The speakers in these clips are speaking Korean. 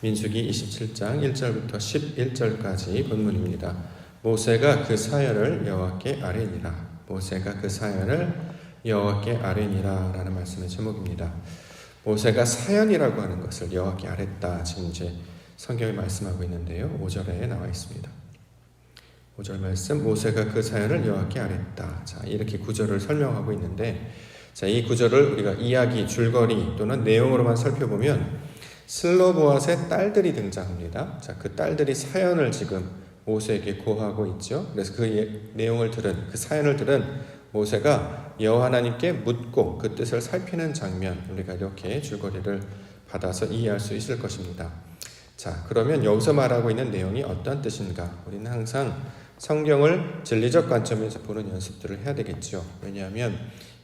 민수기 27장 1절부터 11절까지 본문입니다. 모세가 그 사연을 여호와께 아뢰니라. 모세가 그 사연을 여호와께 아뢰니라 라는 말씀의 제목입니다. 모세가 사연이라고 하는 것을 여호와께 아뢰다. 지금 이제 성경이 말씀하고 있는데요. 5절에 나와 있습니다. 5절 말씀, 모세가 그 사연을 여호와께 아뢰다. 자, 이렇게 구절을 설명하고 있는데, 자, 이 구절을 우리가 이야기, 줄거리 또는 내용으로만 살펴보면 슬로보앗의 딸들이 등장합니다. 자, 그 딸들이 사연을 지금 모세에게 고하고 있죠. 그래서 그 내용을 들은, 그 사연을 들은 모세가 여호와 하나님께 묻고 그 뜻을 살피는 장면, 우리가 이렇게 줄거리를 받아서 이해할 수 있을 것입니다. 자, 그러면 여기서 말하고 있는 내용이 어떤 뜻인가? 우리는 항상 성경을 진리적 관점에서 보는 연습들을 해야 되겠죠. 왜냐하면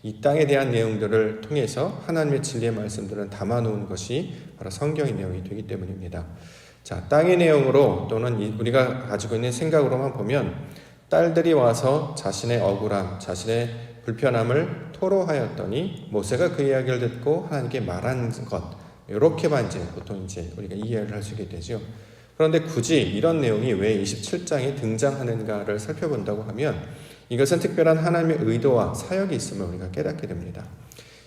이 땅에 대한 내용들을 통해서 하나님의 진리의 말씀들은 담아놓은 것이 바로 성경의 내용이 되기 때문입니다. 자, 땅의 내용으로 또는 우리가 가지고 있는 생각으로만 보면 딸들이 와서 자신의 억울함, 자신의 불편함을 토로하였더니 모세가 그 이야기를 듣고 하나님께 말한 것, 이렇게만 이제 보통 이제 우리가 이해를 할 수 있게 되죠. 그런데 굳이 이런 내용이 왜 27장에 등장하는가를 살펴본다고 하면 이것은 특별한 하나님의 의도와 사역이 있음을 우리가 깨닫게 됩니다.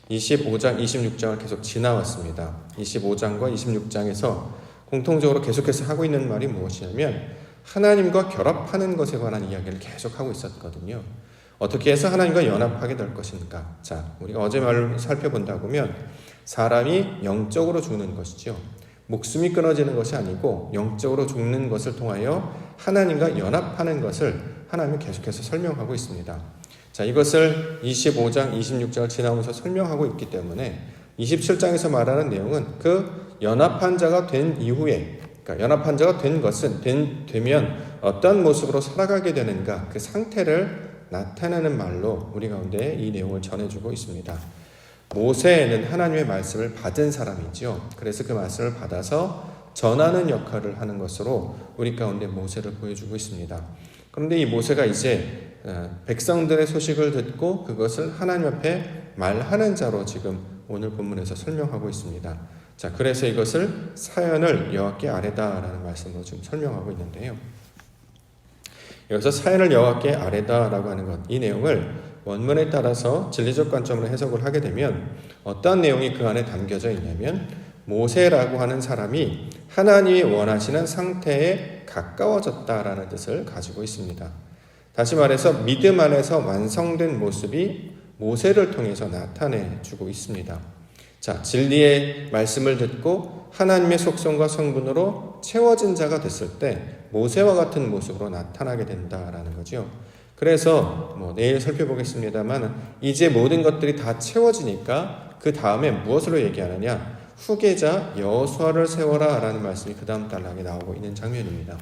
25장, 26장을 계속 지나왔습니다. 25장과 26장에서 공통적으로 계속해서 하고 있는 말이 무엇이냐면 하나님과 결합하는 것에 관한 이야기를 계속 하고 있었거든요. 어떻게 해서 하나님과 연합하게 될 것인가? 자, 우리가 어제 말을 살펴본다고 하면 사람이 영적으로 죽는 것이죠. 목숨이 끊어지는 것이 아니고 영적으로 죽는 것을 통하여 하나님과 연합하는 것을 하나님은 계속해서 설명하고 있습니다. 자, 이것을 25장, 26장을 지나면서 설명하고 있기 때문에 27장에서 말하는 내용은 그 연합한 자가 된 이후에, 그러니까 연합한 자가 된 것은 되면 어떤 모습으로 살아가게 되는가, 그 상태를 나타내는 말로 우리 가운데 이 내용을 전해주고 있습니다. 모세는 하나님의 말씀을 받은 사람이죠. 그래서 그 말씀을 받아서 전하는 역할을 하는 것으로 우리 가운데 모세를 보여주고 있습니다. 그런데 이 모세가 이제 백성들의 소식을 듣고 그것을 하나님 앞에 말하는 자로 지금 오늘 본문에서 설명하고 있습니다. 자, 그래서 이것을 사연을 여호와께 아뢰다라는 말씀으로 지금 설명하고 있는데요. 여기서 사연을 여호와께 아뢰다라고 하는 것, 이 내용을 원문에 따라서 진리적 관점으로 해석을 하게 되면 어떤 내용이 그 안에 담겨져 있냐면 모세라고 하는 사람이 하나님이 원하시는 상태에 가까워졌다라는 뜻을 가지고 있습니다. 다시 말해서 믿음 안에서 완성된 모습이 모세를 통해서 나타내주고 있습니다. 자, 진리의 말씀을 듣고 하나님의 속성과 성분으로 채워진 자가 됐을 때 모세와 같은 모습으로 나타나게 된다라는 거죠. 그래서 내일 살펴보겠습니다만 이제 모든 것들이 다 채워지니까 그 다음에 무엇으로 얘기하느냐, 후계자 여호수아를 세워라 라는 말씀이 그 다음 단락에 나오고 있는 장면입니다.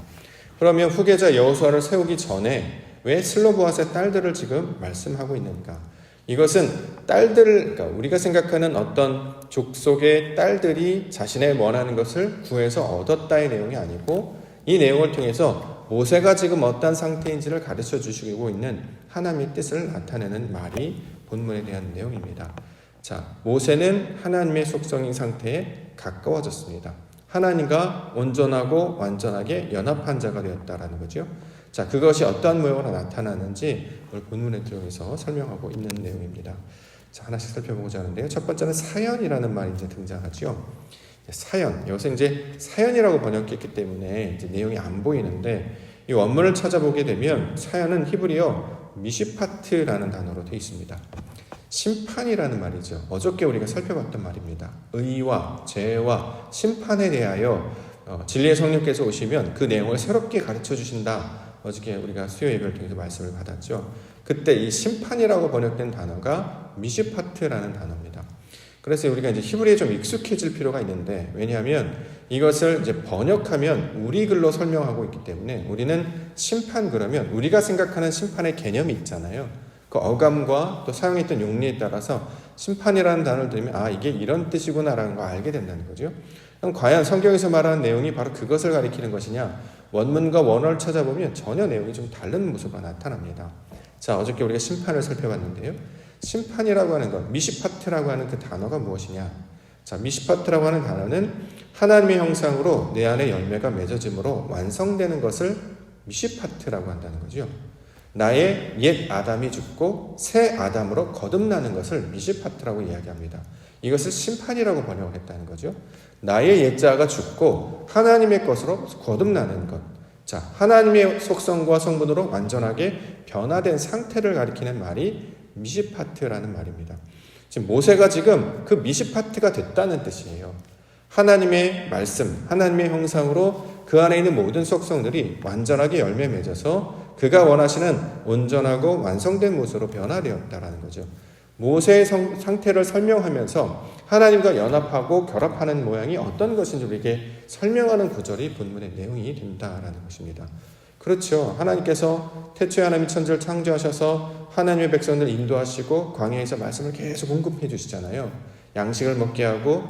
그러면 후계자 여호수아를 세우기 전에 왜 슬로보앗의 딸들을 지금 말씀하고 있는가? 이것은 그러니까 우리가 생각하는 어떤 족속의 딸들이 자신의 원하는 것을 구해서 얻었다의 내용이 아니고 이 내용을 통해서 모세가 지금 어떤 상태인지를 가르쳐 주시고 있는 하나님의 뜻을 나타내는 말이 본문에 대한 내용입니다. 자, 모세는 하나님의 속성인 상태에 가까워졌습니다. 하나님과 온전하고 완전하게 연합한 자가 되었다라는 거죠. 자, 그것이 어떠한 모양으로 나타나는지 오늘 본문에 들어가서 설명하고 있는 내용입니다. 자, 하나씩 살펴보고자 하는데요. 첫 번째는 사연이라는 말이 이제 등장하죠. 사연, 여기서 이제 사연이라고 번역했기 때문에 이제 내용이 안 보이는데 이 원문을 찾아보게 되면 사연은 히브리어 미시파트라는 단어로 되어 있습니다. 심판이라는 말이죠. 어저께 우리가 살펴봤던 말입니다. 의와 죄와 심판에 대하여 진리의 성령께서 오시면 그 내용을 새롭게 가르쳐 주신다. 어저께 우리가 수요 예배를 통해서 말씀을 받았죠. 그때 이 심판이라고 번역된 단어가 미시파트라는 단어입니다. 그래서 우리가 이제 히브리에 좀 익숙해질 필요가 있는데, 왜냐하면 이것을 이제 번역하면 우리 글로 설명하고 있기 때문에 우리는 심판 그러면 우리가 생각하는 심판의 개념이 있잖아요. 그 어감과 또 사용했던 용리에 따라서 심판이라는 단어를 들으면 이게 이런 뜻이구나라는 걸 알게 된다는 거죠. 그럼 과연 성경에서 말하는 내용이 바로 그것을 가리키는 것이냐? 원문과 원어를 찾아보면 전혀 내용이 좀 다른 모습으로 나타납니다. 자, 어저께 우리가 심판을 살펴봤는데요. 심판이라고 하는 것, 미시파트라고 하는 그 단어가 무엇이냐? 자, 미시파트라고 하는 단어는 하나님의 형상으로 내 안에 열매가 맺어짐으로 완성되는 것을 미시파트라고 한다는 거죠. 나의 옛 아담이 죽고 새 아담으로 거듭나는 것을 미시파트라고 이야기합니다. 이것을 심판이라고 번역을 했다는 거죠. 나의 옛자가 죽고 하나님의 것으로 거듭나는 것. 자, 하나님의 속성과 성분으로 완전하게 변화된 상태를 가리키는 말이 미시파트라는 말입니다. 지금 모세가 지금 그 미시파트가 됐다는 뜻이에요. 하나님의 말씀, 하나님의 형상으로 그 안에 있는 모든 속성들이 완전하게 열매 맺어서 그가 원하시는 온전하고 완성된 모습으로 변화되었다라는 거죠. 모세의 상태를 설명하면서 하나님과 연합하고 결합하는 모양이 어떤 것인지 우리에게 설명하는 구절이 본문의 내용이 된다라는 것입니다. 그렇죠. 하나님께서 태초에 하나님이 천지를 창조하셔서 하나님의 백성들을 인도하시고 광야에서 말씀을 계속 공급해 주시잖아요. 양식을 먹게 하고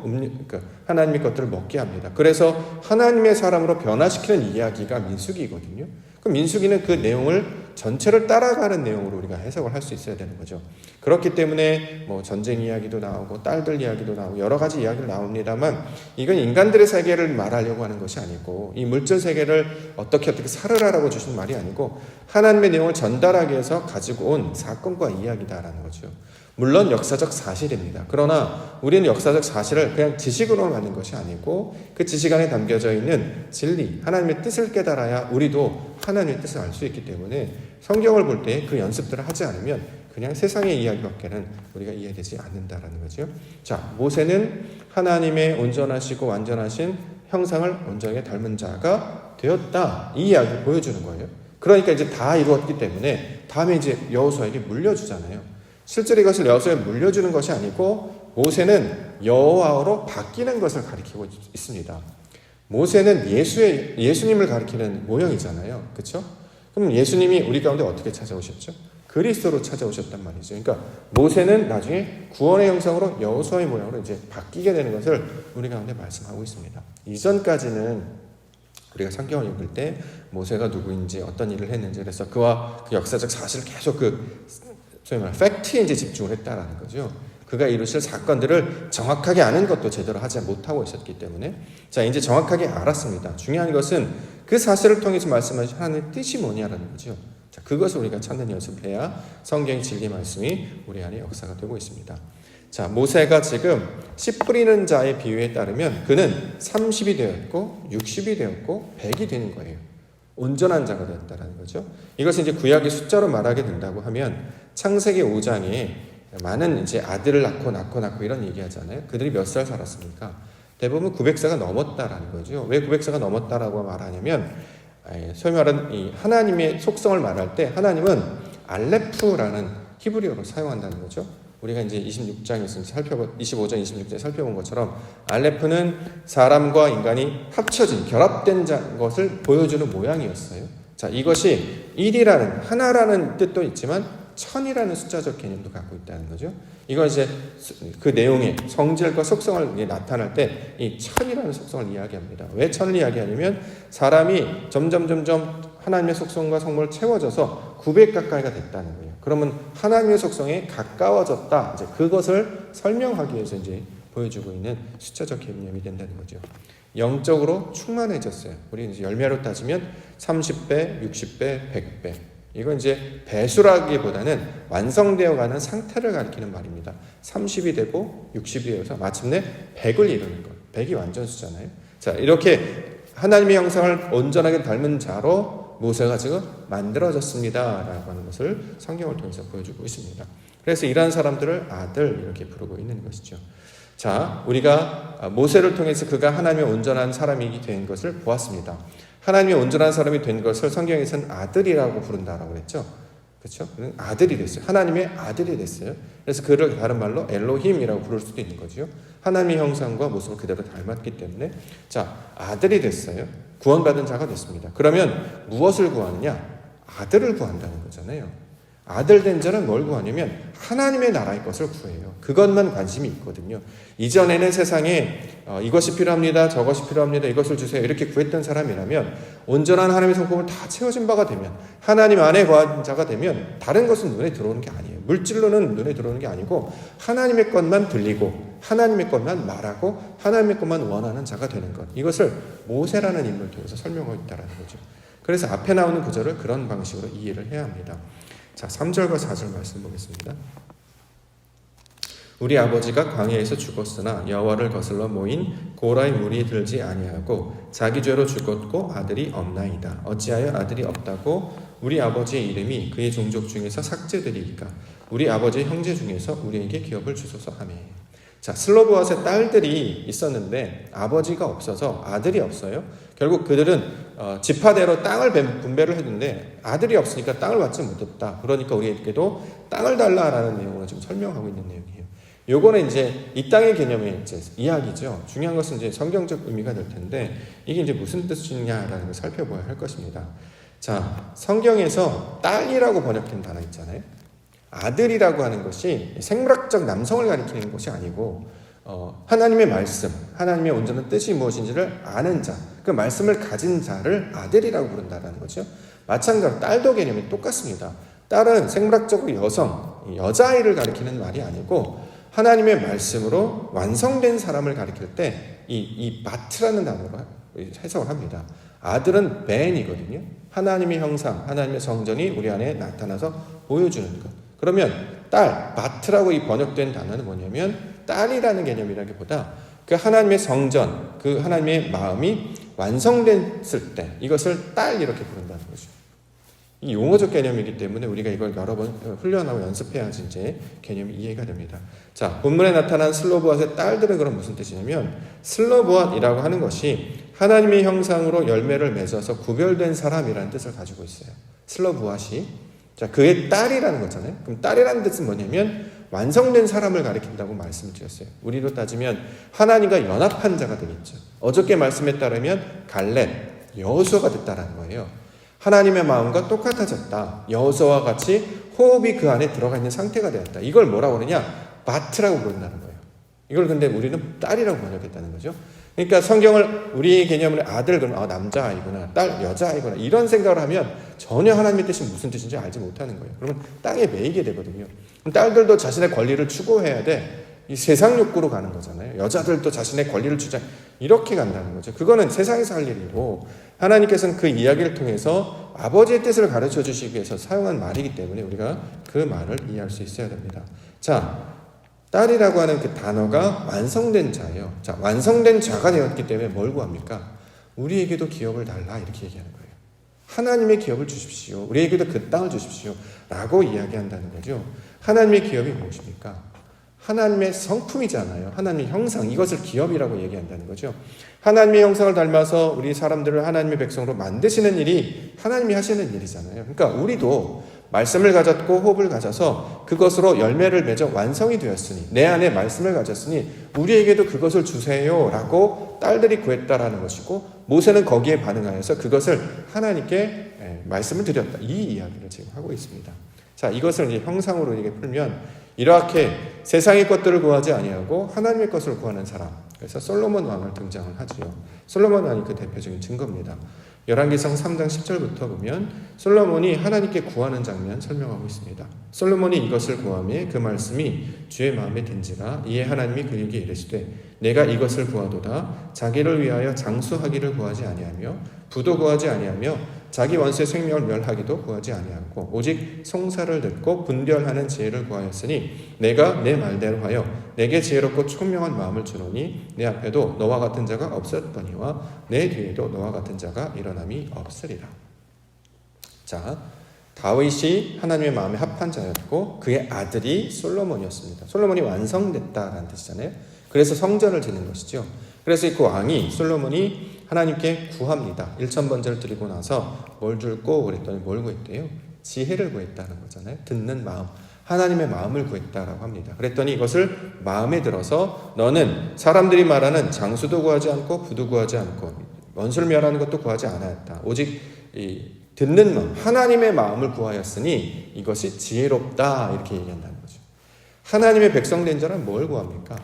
하나님의 것들을 먹게 합니다. 그래서 하나님의 사람으로 변화시키는 이야기가 민수기거든요. 그 민수기는 그 내용을 전체를 따라가는 내용으로 우리가 해석을 할 수 있어야 되는 거죠. 그렇기 때문에 뭐 전쟁 이야기도 나오고 딸들 이야기도 나오고 여러 가지 이야기가 나옵니다만 이건 인간들의 세계를 말하려고 하는 것이 아니고 이 물질 세계를 어떻게 살으라라고 주신 말이 아니고 하나님의 내용을 전달하기 위해서 가지고 온 사건과 이야기다라는 거죠. 물론 역사적 사실입니다. 그러나 우리는 역사적 사실을 그냥 지식으로 만든 것이 아니고 그 지식 안에 담겨져 있는 진리, 하나님의 뜻을 깨달아야 우리도 하나님의 뜻을 알 수 있기 때문에 성경을 볼 때 그 연습들을 하지 않으면 그냥 세상의 이야기밖에는 우리가 이해되지 않는다라는 거죠. 자, 모세는 하나님의 온전하시고 완전하신 형상을 온전하게 닮은 자가 되었다. 이 이야기를 보여주는 거예요. 그러니까 이제 다 이루었기 때문에 다음에 이제 여호수아에게 물려주잖아요. 실제로 이것을 여호수아에 물려주는 것이 아니고 모세는 여호와로 바뀌는 것을 가리키고 있습니다. 모세는 예수님을 가리키는 모형이잖아요. 그렇죠? 그럼 예수님이 우리 가운데 어떻게 찾아오셨죠? 그리스도로 찾아오셨단 말이죠. 그러니까 모세는 나중에 구원의 형상으로 여호수아의 모양으로 이제 바뀌게 되는 것을 우리 가운데 말씀하고 있습니다. 이전까지는 우리가 성경을 읽을 때 모세가 누구인지 어떤 일을 했는지 그래서 그와 그 역사적 사실을 계속 소위 말하는 팩트에 이제 집중을 했다라는 거죠. 그가 이루실 사건들을 정확하게 아는 것도 제대로 하지 못하고 있었기 때문에 자 이제 정확하게 알았습니다. 중요한 것은 그 사실을 통해서 말씀하신 하나님의 뜻이 뭐냐라는 거죠. 자 그것을 우리가 찾는 연습을 해야 성경의 진리 말씀이 우리 안에 역사가 되고 있습니다. 자 모세가 지금 씨 뿌리는 자의 비유에 따르면 그는 30이 되었고 60이 되었고 100이 되는 거예요. 온전한 자가 되었다는 거죠. 이것을 이제 구약의 숫자로 말하게 된다고 하면 창세기 5장에 많은 이제 아들을 낳고 이런 얘기하잖아요. 그들이 몇 살 살았습니까? 대부분 900세가 넘었다라는 거죠. 왜 900세가 넘었다라고 말하냐면 소위 말하는 이 하나님의 속성을 말할 때 하나님은 알레프라는 히브리어로 사용한다는 거죠. 우리가 이제 25장 26장에 살펴본 것처럼 알레프는 사람과 인간이 합쳐진 결합된 것을 보여주는 모양이었어요. 자, 이것이 1이라는 하나라는 뜻도 있지만 천이라는 숫자적 개념도 갖고 있다는 거죠. 이건 이제 그 내용의 성질과 속성을 나타날 때 이 천이라는 속성을 이야기합니다. 왜 천을 이야기하냐면 사람이 점점 하나님의 속성과 성분을 채워져서 900 가까이가 됐다는 거예요. 그러면 하나님의 속성에 가까워졌다. 이제 그것을 설명하기 위해서 이제 보여주고 있는 숫자적 개념이 된다는 거죠. 영적으로 충만해졌어요. 우리 이제 열매로 따지면 30배, 60배, 100배. 이건 이제 배수라기보다는 완성되어가는 상태를 가리키는 말입니다. 30이 되고 60이 되어서 마침내 100을 이루는 것. 100이 완전수잖아요. 자, 이렇게 하나님의 형상을 온전하게 닮은 자로 모세가 지금 만들어졌습니다. 라고 하는 것을 성경을 통해서 보여주고 있습니다. 그래서 이러한 사람들을 아들 이렇게 부르고 있는 것이죠. 자, 우리가 모세를 통해서 그가 하나님의 온전한 사람이 된 것을 보았습니다. 하나님의 온전한 사람이 된 것을 성경에서는 아들이라고 부른다라고 그랬죠. 그렇죠? 아들이 됐어요. 하나님의 아들이 됐어요. 그래서 그를 다른 말로 엘로힘이라고 부를 수도 있는 거죠. 하나님의 형상과 모습을 그대로 닮았기 때문에 자, 아들이 됐어요. 구원받은 자가 됐습니다. 그러면 무엇을 구하느냐? 아들을 구한다는 거잖아요. 아들 된 자는 뭘 구하냐면 하나님의 나라의 것을 구해요. 그것만 관심이 있거든요. 이전에는 세상에 이것이 필요합니다. 저것이 필요합니다. 이것을 주세요. 이렇게 구했던 사람이라면 온전한 하나님의 성품을 다 채워진 바가 되면 하나님 안에 거한 자가 되면 다른 것은 눈에 들어오는 게 아니에요. 물질로는 눈에 들어오는 게 아니고 하나님의 것만 들리고 하나님의 것만 말하고 하나님의 것만 원하는 자가 되는 것. 이것을 모세라는 인물을 통해서 설명하고 있다는 거죠. 그래서 앞에 나오는 구절을 그런 방식으로 이해를 해야 합니다. 자, 3절과 4절 말씀 보겠습니다. 우리 아버지가 광야에서 죽었으나 여호와를 거슬러 모인 고라의 무리에 들지 아니하고 자기 죄로 죽었고 아들이 없나이다. 어찌하여 아들이 없다고 우리 아버지의 이름이 그의 종족 중에서 삭제되리이까. 우리 아버지의 형제 중에서 우리에게 기업을 주소서 하매. 자, 슬로보앗의 딸들이 있었는데 아버지가 없어서 아들이 없어요. 결국 그들은 지파대로 땅을 분배를 했는데 아들이 없으니까 땅을 받지 못했다. 그러니까 우리에게도 땅을 달라라는 내용을 지금 설명하고 있는 내용이에요. 요거는 이제 이 땅의 개념의 이제 이야기죠. 중요한 것은 이제 성경적 의미가 될 텐데 이게 이제 무슨 뜻이냐라는 걸 살펴봐야 할 것입니다. 자, 성경에서 딸이라고 번역된 단어 있잖아요. 아들이라고 하는 것이 생물학적 남성을 가리키는 것이 아니고 하나님의 말씀, 하나님의 온전한 뜻이 무엇인지를 아는 자, 그 말씀을 가진 자를 아들이라고 부른다는 거죠. 마찬가지로 딸도 개념이 똑같습니다. 딸은 생물학적으로 여자아이를 가리키는 말이 아니고 하나님의 말씀으로 완성된 사람을 가리킬 때 이 마트라는 단어로 해석을 합니다. 아들은 맨이거든요. 하나님의 형상, 하나님의 성전이 우리 안에 나타나서 보여주는 것. 그러면 딸, 마트라고 이 번역된 단어는 뭐냐면 딸이라는 개념이라기보다 그 하나님의 성전, 그 하나님의 마음이 완성됐을 때 이것을 딸 이렇게 부른다는 거죠. 이 용어적 개념이기 때문에 우리가 이걸 여러 번 훈련하고 연습해야지 이제 개념이 이해가 됩니다. 자, 본문에 나타난 슬로보앗의 딸들은 그럼 무슨 뜻이냐면 슬로보앗이라고 하는 것이 하나님의 형상으로 열매를 맺어서 구별된 사람이라는 뜻을 가지고 있어요. 슬로보앗이. 자, 그의 딸이라는 거잖아요. 그럼 딸이라는 뜻은 뭐냐면 완성된 사람을 가리킨다고 말씀을 드렸어요. 우리로 따지면 하나님과 연합한 자가 되겠죠. 어저께 말씀에 따르면 갈렙, 여호수아가 됐다라는 거예요. 하나님의 마음과 똑같아졌다. 여호수아와 같이 호흡이 그 안에 들어가 있는 상태가 되었다. 이걸 뭐라고 그러냐? 마트라고 부른다는 거예요. 이걸 근데 우리는 딸이라고 번역했다는 거죠. 그러니까 성경을 우리의 개념으로 아들 그러면 남자아이구나, 딸 여자아이구나 이런 생각을 하면 전혀 하나님의 뜻이 무슨 뜻인지 알지 못하는 거예요. 그러면 땅에 매이게 되거든요. 딸들도 자신의 권리를 추구해야 돼. 이 세상 욕구로 가는 거잖아요. 여자들도 자신의 권리를 주장 이렇게 간다는 거죠. 그거는 세상에서 할 일이고 하나님께서는 그 이야기를 통해서 아버지의 뜻을 가르쳐 주시기 위해서 사용한 말이기 때문에 우리가 그 말을 이해할 수 있어야 됩니다. 자, 딸이라고 하는 그 단어가 완성된 자예요. 자, 완성된 자가 되었기 때문에 뭘 구합니까? 우리에게도 기업을 달라 이렇게 얘기하는 거예요. 하나님의 기업을 주십시오. 우리에게도 그 땅을 주십시오. 라고 이야기한다는 거죠. 하나님의 기업이 무엇입니까? 하나님의 성품이잖아요. 하나님의 형상, 이것을 기업이라고 얘기한다는 거죠. 하나님의 형상을 닮아서 우리 사람들을 하나님의 백성으로 만드시는 일이 하나님이 하시는 일이잖아요. 그러니까 우리도 말씀을 가졌고 호흡을 가져서 그것으로 열매를 맺어 완성이 되었으니 내 안에 말씀을 가졌으니 우리에게도 그것을 주세요 라고 딸들이 구했다라는 것이고 모세는 거기에 반응하여서 그것을 하나님께 말씀을 드렸다. 이 이야기를 지금 하고 있습니다. 자, 이것을 이제 형상으로 이렇게 풀면 이렇게 세상의 것들을 구하지 아니하고 하나님의 것을 구하는 사람. 그래서 솔로몬 왕을 등장을 하지요. 솔로몬 왕이 그 대표적인 증거입니다. 열왕기상 3장 10절부터 보면 솔로몬이 하나님께 구하는 장면 설명하고 있습니다. 솔로몬이 이것을 구하며 그 말씀이 주의 마음에 든지라 이에 하나님이 그에게 이르시되 내가 이것을 구하도다 자기를 위하여 장수하기를 구하지 아니하며 부도 구하지 아니하며 자기 원수의 생명을 멸하기도 구하지 아니하고 오직 송사를 듣고 분별하는 지혜를 구하였으니 내가 내 말대로 하여 내게 지혜롭고 총명한 마음을 주노니 내 앞에도 너와 같은 자가 없었거니와 내 뒤에도 너와 같은 자가 일어남이 없으리라. 자, 다윗이 하나님의 마음에 합한 자였고 그의 아들이 솔로몬이었습니다. 솔로몬이 완성됐다라는 뜻이잖아요. 그래서 성전을 짓는 것이죠. 그래서 그 왕이 솔로몬이 하나님께 구합니다. 1,000번제를 드리고 나서 뭘 줄고 그랬더니 뭘 구했대요? 지혜를 구했다는 거잖아요. 듣는 마음, 하나님의 마음을 구했다라고 합니다. 그랬더니 이것을 마음에 들어서 너는 사람들이 말하는 장수도 구하지 않고 부도 구하지 않고 원수를 멸하는 것도 구하지 않았다. 오직 이 듣는 마음, 하나님의 마음을 구하였으니 이것이 지혜롭다 이렇게 얘기한다는 거죠. 하나님의 백성된 자는 뭘 구합니까?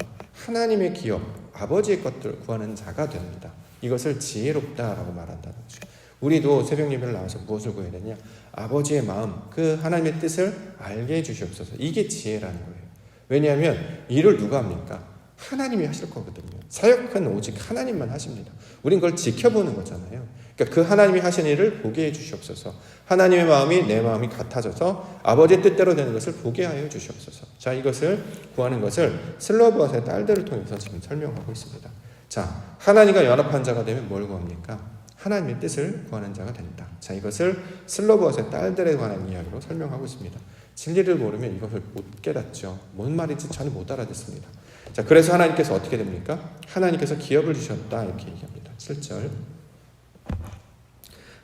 하나님의 기업, 아버지의 것들을 구하는 자가 됩니다. 이것을 지혜롭다라고 말한다는 거죠. 우리도 새벽 예배를 나와서 무엇을 구해야 되냐? 아버지의 마음, 그 하나님의 뜻을 알게 해주시옵소서. 이게 지혜라는 거예요. 왜냐하면 일을 누가 합니까? 하나님이 하실 거거든요. 사역은 오직 하나님만 하십니다. 우린 그걸 지켜보는 거잖아요. 그러니까 그 하나님이 하신 일을 보게 해주시옵소서. 하나님의 마음이 내 마음이 같아져서 아버지의 뜻대로 되는 것을 보게 하여 주시옵소서. 자, 이것을 구하는 것을 슬로보아서의 딸들을 통해서 지금 설명하고 있습니다. 자, 하나님과 연합한 자가 되면 뭘 구합니까? 하나님의 뜻을 구하는 자가 된다. 자, 이것을 슬로보아서의 딸들에 관한 이야기로 설명하고 있습니다. 진리를 모르면 이것을 못 깨닫죠. 뭔 말인지 전혀 못 알아듣습니다. 자, 그래서 하나님께서 어떻게 됩니까? 하나님께서 기업을 주셨다 이렇게 얘기합니다. 7절.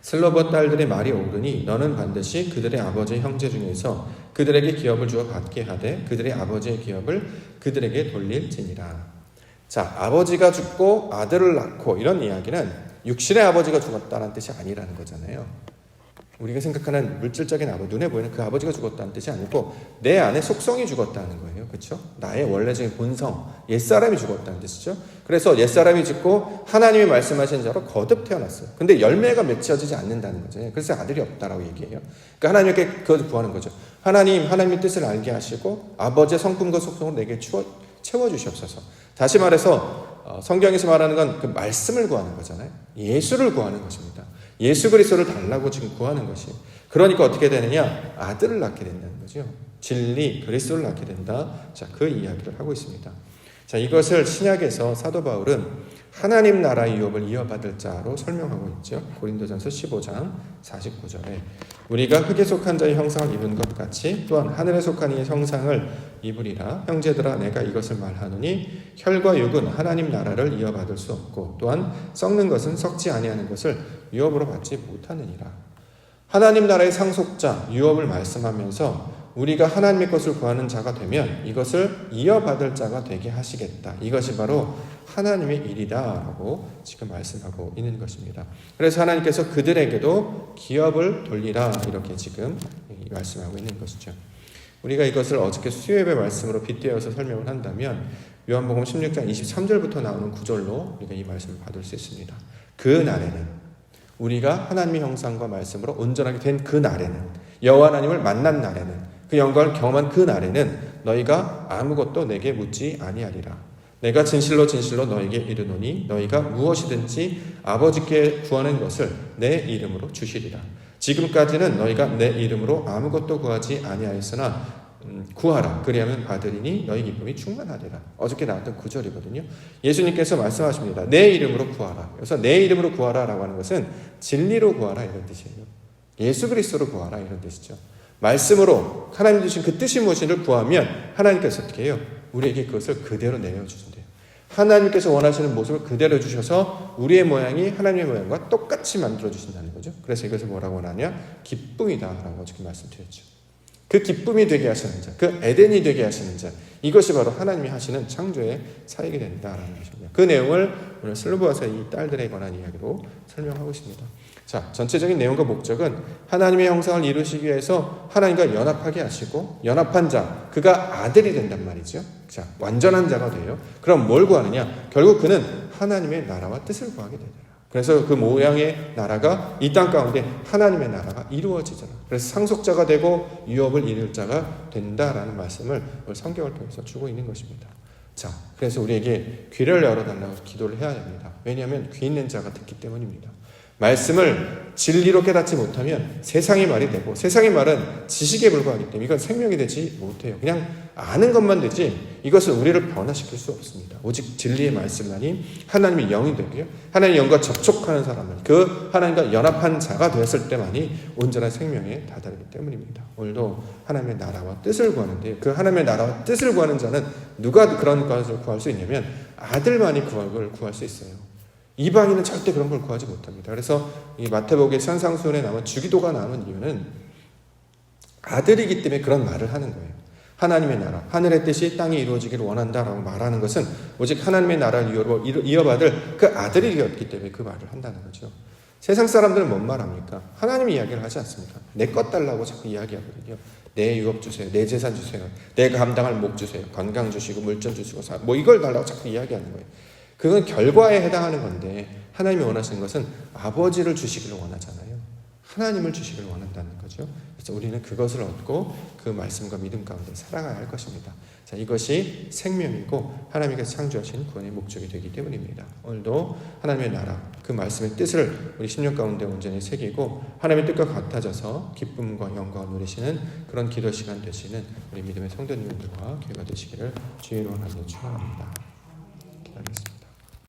슬로보 딸들의 말이 옳으니 너는 반드시 그들의 아버지의 형제 중에서 그들에게 기업을 주어 받게 하되 그들의 아버지의 기업을 그들에게 돌릴지니라. 자, 아버지가 죽고 아들을 낳고 이런 이야기는 육신의 아버지가 죽었다는 뜻이 아니라는 거잖아요. 우리가 생각하는 물질적인 아버지, 눈에 보이는 그 아버지가 죽었다는 뜻이 아니고 내 안에 속성이 죽었다는 거예요. 그렇죠? 나의 원래적인 본성, 옛사람이 죽었다는 뜻이죠. 그래서 옛사람이 죽고 하나님이 말씀하신 자로 거듭 태어났어요. 근데 열매가 맺혀지지 않는다는 거죠. 그래서 아들이 없다라고 얘기해요. 그러니까 하나님께 그것을 구하는 거죠. 하나님의 뜻을 알게 하시고 아버지의 성품과 속성을 내게 채워주시옵소서. 다시 말해서 성경에서 말하는 건 그 말씀을 구하는 거잖아요. 예수를 구하는 것입니다. 예수 그리스도를 달라고 지금 구하는 것이. 그러니까 어떻게 되느냐? 아들을 낳게 된다는 거죠. 진리 그리스도를 낳게 된다. 자, 그 이야기를 하고 있습니다. 자, 이것을 신약에서 사도 바울은 하나님 나라의 유업을 이어받을 자로 설명하고 있죠. 고린도전서 15장 49절에 우리가 흙에 속한 자의 형상을 입은 것 같이 또한 하늘에 속한 이의 형상을 입으리라. 형제들아 내가 이것을 말하노니 혈과 육은 하나님 나라를 이어받을 수 없고 또한 썩는 것은 썩지 아니하는 것을 유업으로 받지 못하느니라. 하나님 나라의 상속자 유업을 말씀하면서 우리가 하나님의 것을 구하는 자가 되면 이것을 이어받을 자가 되게 하시겠다. 이것이 바로 하나님의 일이다라고 지금 말씀하고 있는 것입니다. 그래서 하나님께서 그들에게도 기업을 돌리라 이렇게 지금 말씀하고 있는 것이죠. 우리가 이것을 어저께 수요예배 말씀으로 빗대어서 설명을 한다면 요한복음 16장 23절부터 나오는 구절로 우리가 이 말씀을 받을 수 있습니다. 그 날에는 우리가 하나님의 형상과 말씀으로 온전하게 된 그 날에는 여호와 하나님을 만난 날에는 그 영광을 경험한 그 날에는 너희가 아무것도 내게 묻지 아니하리라. 내가 진실로 진실로 너희에게 이르노니 너희가 무엇이든지 아버지께 구하는 것을 내 이름으로 주시리라. 지금까지는 너희가 내 이름으로 아무것도 구하지 아니하였으나 구하라. 그리하면 받으리니 너희 기쁨이 충만하리라. 어저께 나왔던 구절이거든요. 예수님께서 말씀하십니다. 내 이름으로 구하라. 그래서 내 이름으로 구하라라고 하는 것은 진리로 구하라 이런 뜻이에요. 예수 그리스도로 구하라 이런 뜻이죠. 말씀으로 하나님 주신 그 뜻이 무엇인지를 구하면 하나님께서 어떻게 해요? 우리에게 그것을 그대로 내려주신대요. 하나님께서 원하시는 모습을 그대로 주셔서 우리의 모양이 하나님의 모양과 똑같이 만들어주신다는 거죠. 그래서 이것을 뭐라고 하냐? 기쁨이다라고 어저께 말씀드렸죠. 그 기쁨이 되게 하시는 자, 그 에덴이 되게 하시는 자, 이것이 바로 하나님이 하시는 창조의 사역이 된다라는 것입니다. 그 내용을 오늘 슬로보아서 이 딸들에 관한 이야기로 설명하고 있습니다. 자, 전체적인 내용과 목적은 하나님의 형상을 이루시기 위해서 하나님과 연합하게 하시고 연합한 자, 그가 아들이 된단 말이죠. 자, 완전한 자가 돼요. 그럼 뭘 구하느냐? 결국 그는 하나님의 나라와 뜻을 구하게 되더라. 그래서 그 모양의 나라가 이 땅 가운데 하나님의 나라가 이루어지잖아. 그래서 상속자가 되고 유업을 이룰 자가 된다라는 말씀을 성경을 통해서 주고 있는 것입니다. 자, 그래서 우리에게 귀를 열어달라고 기도를 해야 됩니다. 왜냐하면 귀 있는 자가 듣기 때문입니다. 말씀을 진리로 깨닫지 못하면 세상의 말이 되고 세상의 말은 지식에 불과하기 때문에 이건 생명이 되지 못해요. 그냥 아는 것만 되지 이것은 우리를 변화시킬 수 없습니다. 오직 진리의 말씀만이 하나님의 영이 되고요. 하나님의 영과 접촉하는 사람은 그 하나님과 연합한 자가 되었을 때만이 온전한 생명에 다다르기 때문입니다. 오늘도 하나님의 나라와 뜻을 구하는데 그 하나님의 나라와 뜻을 구하는 자는 누가 그런 것을 구할 수 있냐면 아들만이 그걸 구할 수 있어요. 이방인은 절대 그런 걸 구하지 못합니다. 그래서 이 마태복음의 산상수훈에 남은 주기도가 남은 이유는 아들이기 때문에 그런 말을 하는 거예요. 하나님의 나라, 하늘의 뜻이 땅에 이루어지기를 원한다라고 말하는 것은 오직 하나님의 나라를 이어받을 그 아들이었기 때문에 그 말을 한다는 거죠. 세상 사람들은 뭔 말합니까? 하나님 이야기를 하지 않습니까? 내 것 달라고 자꾸 이야기하거든요. 내 유업 주세요. 내 재산 주세요. 내가 감당할 목 주세요. 건강 주시고 물전 주시고 뭐 이걸 달라고 자꾸 이야기하는 거예요. 그건 결과에 해당하는 건데 하나님이 원하시는 것은 아버지를 주시기를 원하잖아요. 하나님을 주시기를 원한다는 거죠. 그래서 우리는 그것을 얻고 그 말씀과 믿음 가운데 살아가야 할 것입니다. 자, 이것이 생명이고 하나님께서 창조하신 구원의 목적이 되기 때문입니다. 오늘도 하나님의 나라, 그 말씀의 뜻을 우리 심령 가운데 온전히 새기고 하나님의 뜻과 같아져서 기쁨과 영광을 누리시는 그런 기도 시간 되시는 우리 믿음의 성도님들과 교회가 되시기를 주의 이름으로 축원합니다.